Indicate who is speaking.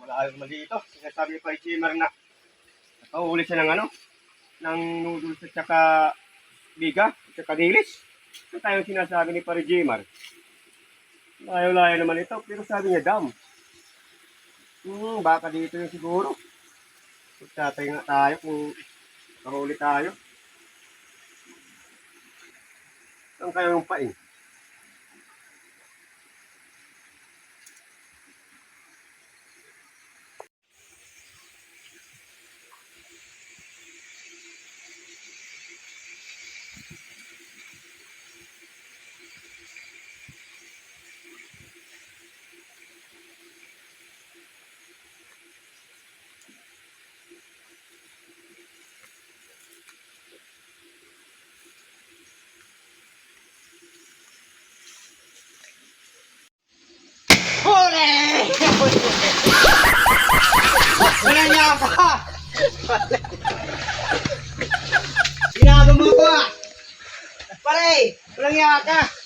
Speaker 1: Wala naman dito. Sinasabi pa Jimar na nakahuli siya ng ng noodles at saka biga at saka dilis. Ito tayong sinasabi ni Pare Jimar. Layo-layo naman ito, pero sabi niya dam. Baka dito yung siguro. Magtatay nga tayo kung nakahuli tayo. Saan kaya yung paing?
Speaker 2: Wala niya ka! Ginagawa mo ko ah! Pare! Walang niya ka!